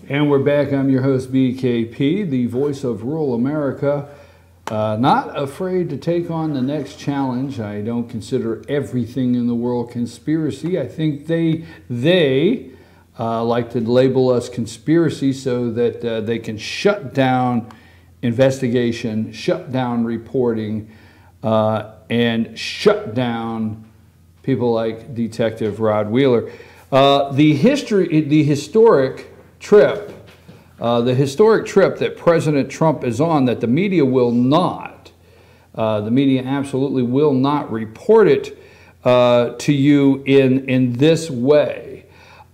And we're back. I'm your host, BKP, the voice of rural America. Not afraid to take on the next challenge. I don't consider everything in the world conspiracy. I think they like to label us conspiracy so that they can shut down investigation, shut down reporting, and shut down people like Detective Rod Wheeler. The historic trip that President Trump is on, that the media will not, the media absolutely will not report it to you in this way.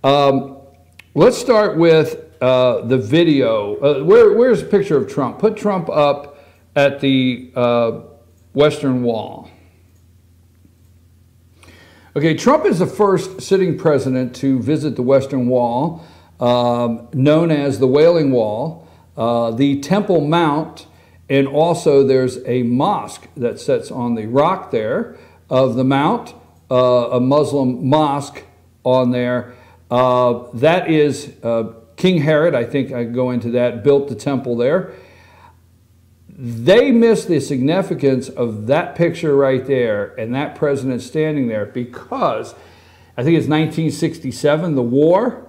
Let's start with the video. Where's a picture of Trump? Put Trump up at the Western Wall. Okay, Trump is the first sitting president to visit the Western Wall, known as the Wailing Wall, the Temple Mount, and also there's a mosque that sits on the rock there of the mount, a Muslim mosque on there. That is King Herod, I think I go into that, built the temple there. They missed the significance of that picture right there and that president standing there because I think it's 1967, the war.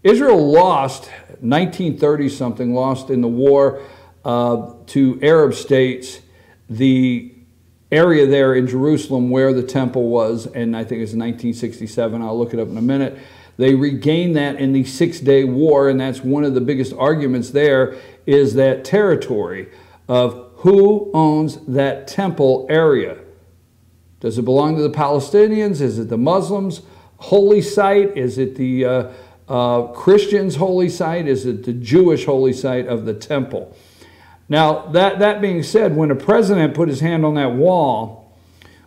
Israel lost, 1930-something, lost in the war to Arab states, the area there in Jerusalem where the temple was, and I think it's 1967, I'll look it up in a minute. They regained that in the Six-Day War, and that's one of the biggest arguments there, is that territory of who owns that temple area. Does it belong to the Palestinians? Is it the Muslims' holy site? Is it the Christians' holy site? Is it the Jewish holy site of the temple? Now, that being said, when a president put his hand on that wall,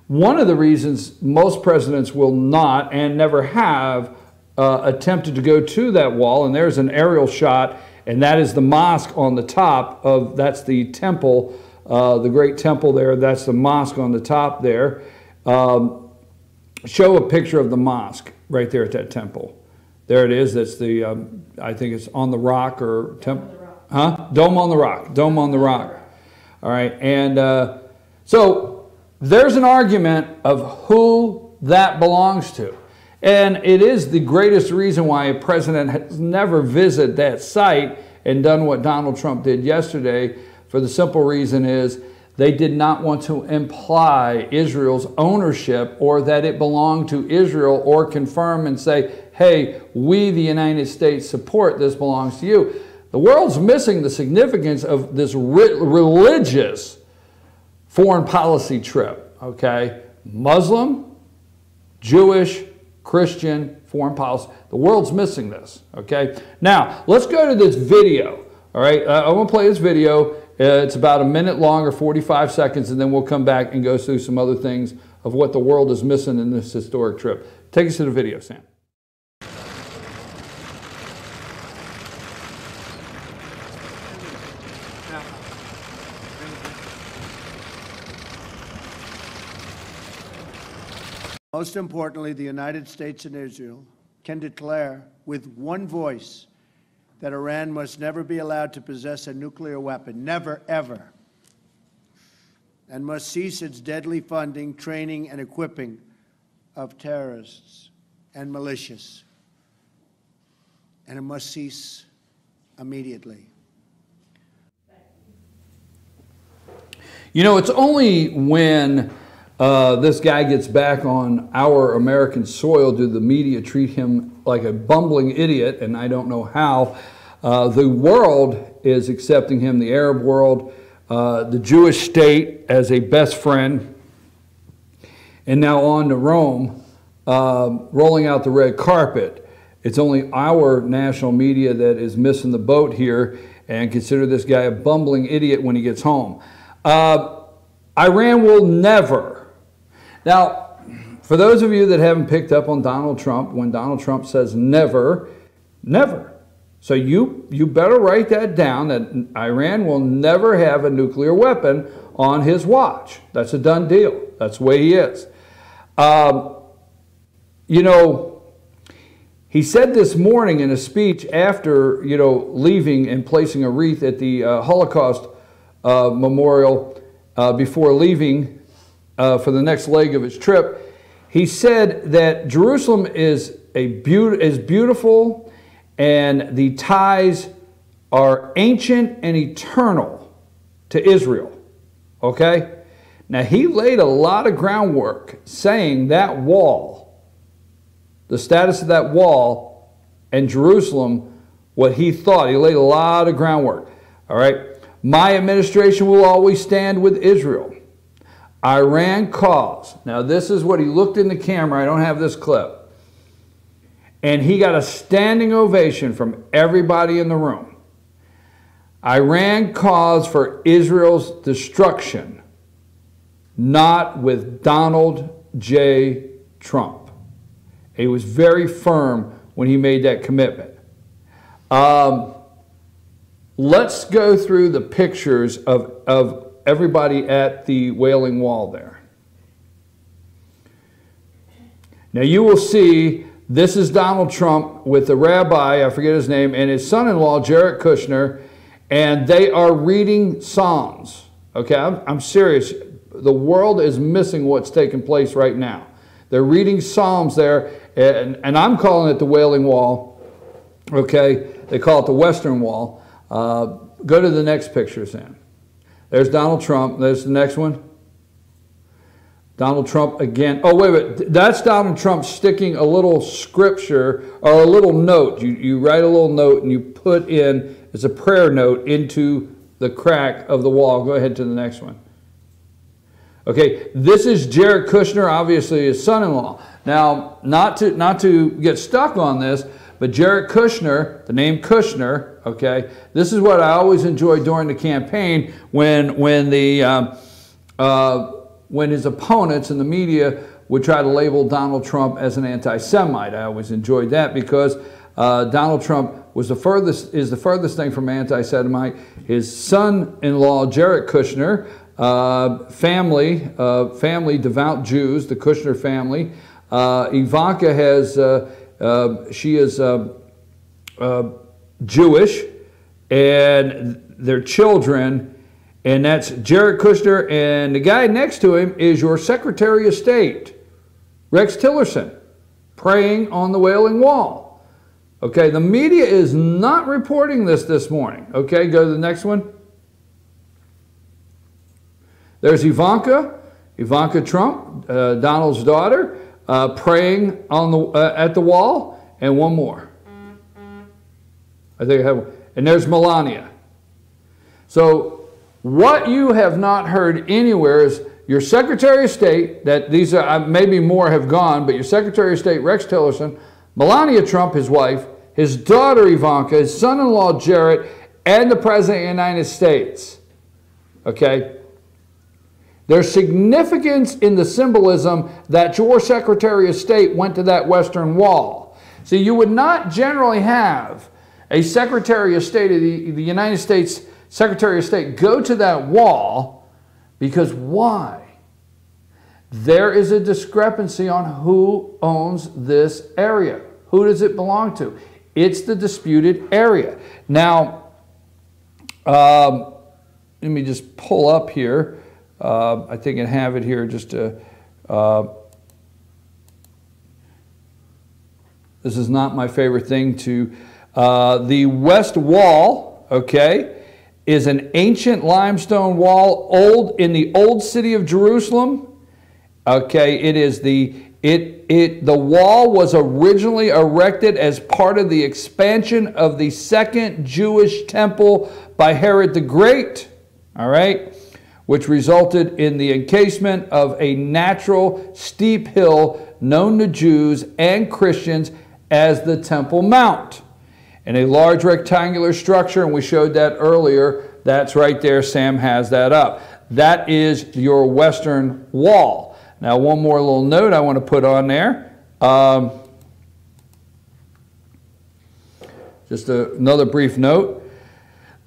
one of the reasons most presidents will not and never have attempted to go to that wall, and there's an aerial shot, and that is the mosque on the top of, that's the temple, the great temple there, that's the mosque on the top there. Show a picture of the mosque right there at that temple. There it is, that's the, I think it's on the rock or temple. Huh? Dome on the rock. Dome on the rock. All right. And so there's an argument of who that belongs to. And it is the greatest reason why a president has never visited that site and done what Donald Trump did yesterday, for the simple reason is they did not want to imply Israel's ownership or that it belonged to Israel, or confirm and say, hey, we, the United States, support this belongs to you. The world's missing the significance of this religious foreign policy trip, okay? Muslim, Jewish, Christian foreign policy. The world's missing this, okay? Now, let's go to this video, all right? I want to play this video. It's about a minute long or 45 seconds, and then we'll come back and go through some other things of what the world is missing in this historic trip. Take us to the video, Sam. Most importantly, the United States and Israel can declare with one voice that Iran must never be allowed to possess a nuclear weapon, never, ever, and must cease its deadly funding, training, and equipping of terrorists and militias. And it must cease immediately. You know, it's only when this guy gets back on our American soil do the media treat him like a bumbling idiot, and I don't know how. The world is accepting him, the Arab world, the Jewish state as a best friend, and now on to Rome, rolling out the red carpet. It's only our national media that is missing the boat here and consider this guy a bumbling idiot when he gets home. Iran will never. Now, for those of you that haven't picked up on Donald Trump, when Donald Trump says never, never. So you better write that down, that Iran will never have a nuclear weapon on his watch. That's a done deal. That's the way he is. You know, He said this morning in a speech after, leaving and placing a wreath at the Holocaust memorial before leaving for the next leg of his trip. He said that Jerusalem is beautiful, and the ties are ancient and eternal to Israel. Okay? Now, he laid a lot of groundwork saying that wall, the status of that wall, and Jerusalem, what he thought. He laid a lot of groundwork. All right? My administration will always stand with Israel. Iran cause. Now, this is what he looked in the camera. I don't have this clip. And he got a standing ovation from everybody in the room. Iran cause for Israel's destruction, not with Donald J. Trump. He was very firm when he made that commitment. Let's go through the pictures of everybody at the Wailing Wall there. Now you will see this is Donald Trump with the rabbi, I forget his name, and his son-in-law, Jared Kushner, and they are reading Psalms. Okay, I'm serious. The world is missing what's taking place right now. They're reading Psalms there, and I'm calling it the Wailing Wall. Okay, they call it the Western Wall. Go to the next picture, Sam. There's Donald Trump. There's the next one. Donald Trump again. Oh, wait. That's Donald Trump sticking a little scripture or a little note. You write a little note and you put in, it's a prayer note, into the crack of the wall. Go ahead to the next one. Okay, this is Jared Kushner, obviously his son-in-law. Now, not to get stuck on this, but Jared Kushner, the name Kushner, okay, this is what I always enjoyed during the campaign when his opponents in the media would try to label Donald Trump as an anti-Semite. I always enjoyed that because Donald Trump is the furthest thing from anti-Semite. His son-in-law, Jared Kushner, family, devout Jews, the Kushner family. Ivanka she is Jewish, and their children, and that's Jared Kushner, and the guy next to him is your Secretary of State, Rex Tillerson, praying on the Wailing Wall. Okay, the media is not reporting this morning. Okay, go to the next one. There's Ivanka Trump, Donald's daughter, praying on at the wall, and one more. I think I have one. And there's Melania. So what you have not heard anywhere is your Secretary of State, that these are, maybe more have gone, but your Secretary of State, Rex Tillerson, Melania Trump, his wife, his daughter Ivanka, his son-in-law Jared, and the President of the United States. Okay? There's significance in the symbolism that your Secretary of State went to that Western Wall. See, you would not generally have a Secretary of State of the United States, Secretary of State, go to that wall, because why? There is a discrepancy on who owns this area. Who does it belong to? It's the disputed area. Now, let me just pull up here. I think I have it here just to... this is not my favorite thing to... the West Wall, okay, is an ancient limestone wall in the old city of Jerusalem. Okay, it is the wall was originally erected as part of the expansion of the second Jewish temple by Herod the Great, all right, which resulted in the encasement of a natural steep hill known to Jews and Christians as the Temple Mount. And a large rectangular structure, and we showed that earlier. That's right there. Sam has that up. That is your Western Wall. Now, one more little note I want to put on there. Just another brief note.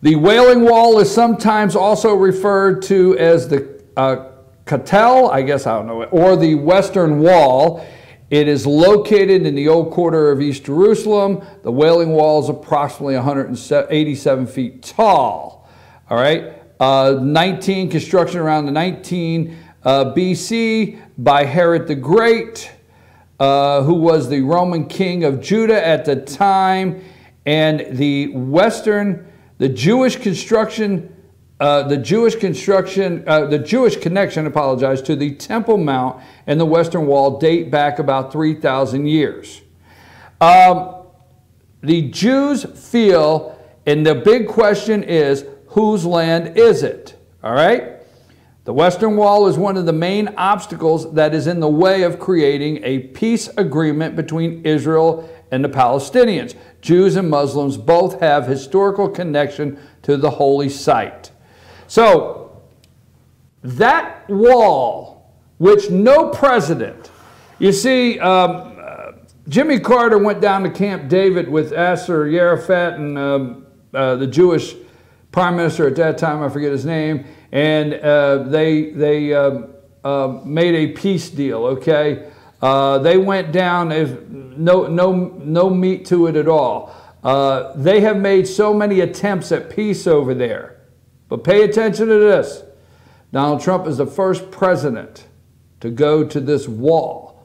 The Wailing Wall is sometimes also referred to as the Kotel, I guess I don't know, or the Western Wall. It is located in the old quarter of East Jerusalem. The Wailing Wall is approximately 187 feet tall. All right. Construction around the 19 BC by Herod the Great, who was the Roman king of Judah at the time. And the Jewish connection, to the Temple Mount and the Western Wall date back about 3,000 years. The Jews feel, and the big question is, whose land is it? All right? The Western Wall is one of the main obstacles that is in the way of creating a peace agreement between Israel and the Palestinians. Jews and Muslims both have historical connection to the holy site. So, that wall, which no president, you see, Jimmy Carter went down to Camp David with Yasser Arafat and the Jewish prime minister at that time, I forget his name, and they made a peace deal, okay? They went down, no meat to it at all. They have made so many attempts at peace over there. But pay attention to this. Donald Trump is the first president to go to this wall.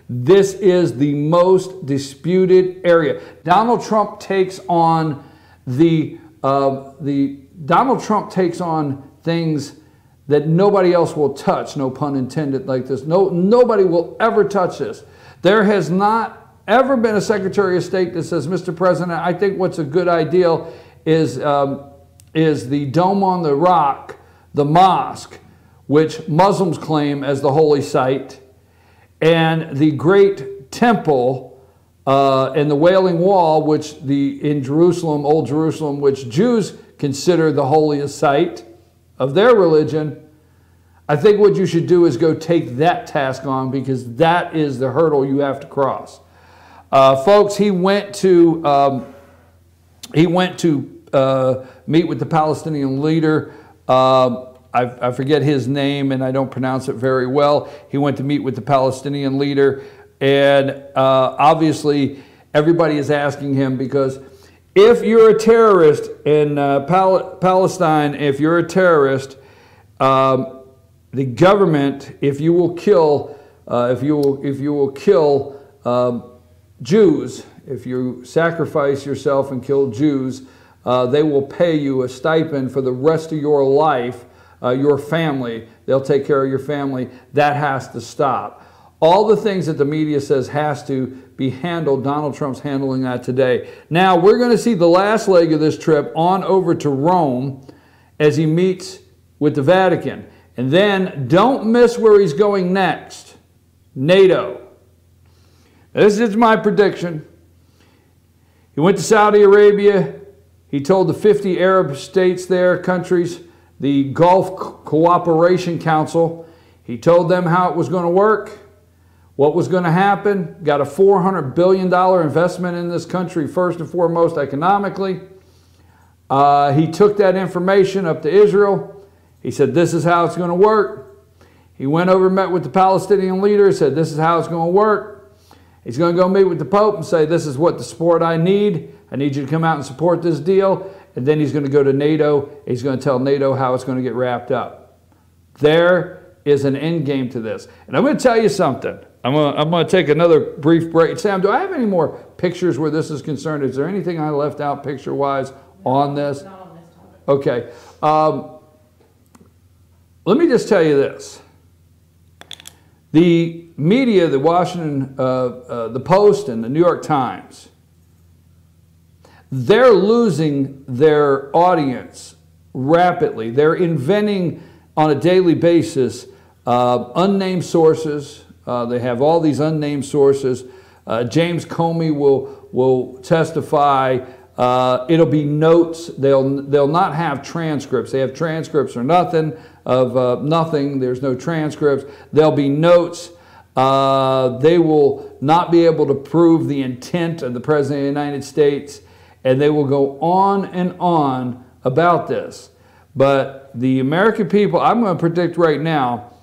This is the most disputed area. Donald Trump takes on Donald Trump takes on things that nobody else will touch, no pun intended, like this. Nobody will ever touch this. There has not ever been a Secretary of State that says, Mr. President, I think what's a good idea is the Dome on the Rock, the mosque, which Muslims claim as the holy site, and the great temple and the Wailing Wall, which in Jerusalem, Old Jerusalem, which Jews consider the holiest site of their religion. I think what you should do is go take that task on, because that is the hurdle you have to cross. Folks, he went to meet with the Palestinian leader. I forget his name, and I don't pronounce it very well. He went to meet with the Palestinian leader, and obviously everybody is asking him, because if you're a terrorist in Palestine, if you're a terrorist, the government, if you will kill Jews, if you sacrifice yourself and kill Jews, they will pay you a stipend for the rest of your life, your family. They'll take care of your family. That has to stop. All the things that the media says has to be handled, Donald Trump's handling that today. Now, we're going to see the last leg of this trip on over to Rome as he meets with the Vatican. And then don't miss where he's going next. NATO. This is my prediction. He went to Saudi Arabia. He told the 50 Arab states there, countries, the Gulf Cooperation Council, he told them how it was going to work, what was going to happen. Got a $400 billion investment in this country, first and foremost economically. He took that information up to Israel. He said, this is how it's going to work. He went over and met with the Palestinian leader, said, this is how it's going to work. He's going to go meet with the Pope and say, this is what the support I need. I need you to come out and support this deal. And then he's going to go to NATO. He's going to tell NATO how it's going to get wrapped up. There is an end game to this. And I'm going to tell you something. I'm going to take another brief break. Sam, do I have any more pictures where this is concerned? Is there anything I left out picture-wise on this? Not on this topic. Okay. Let me just tell you this. The media, the Washington, the Post and the New York Times, they're losing their audience rapidly. They're inventing on a daily basis unnamed sources. They have all these unnamed sources. James Comey will testify. It'll be notes. They'll not have transcripts. They have transcripts or nothing of nothing. There's no transcripts. There'll be notes. They will not be able to prove the intent of the President of the United States, and they will go on and on about this. But the American people, I'm going to predict right now,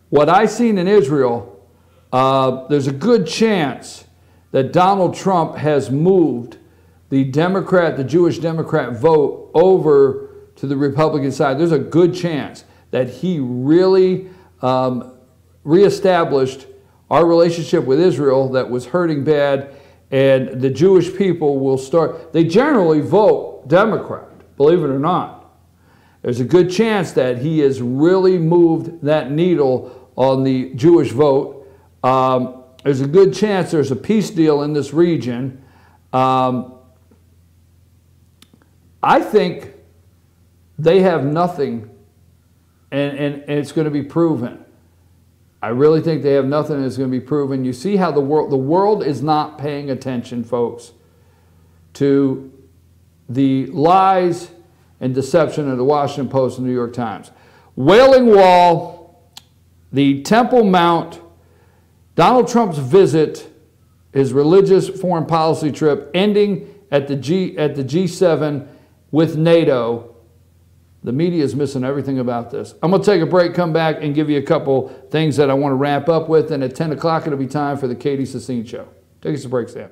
what I've seen in Israel there's a good chance that Donald Trump has moved the Jewish Democrat vote over to the Republican side. There's a good chance that he really reestablished our relationship with Israel that was hurting bad, and the Jewish people will start. They generally vote Democrat, believe it or not. There's a good chance that he has really moved that needle on the Jewish vote. There's a good chance there's a peace deal in this region. I think they have nothing, and it's going to be proven. I really think they have nothing, and it's going to be proven. You see how the world is not paying attention, folks, to the lies and deception of the Washington Post and the New York Times. Wailing Wall, the Temple Mount, Donald Trump's visit, his religious foreign policy trip, ending at the G7 with NATO. The media is missing everything about this. I'm going to take a break, come back, and give you a couple things that I want to wrap up with. And at 10 o'clock, it'll be time for the Katie Sassine Show. Take us a break, Sam.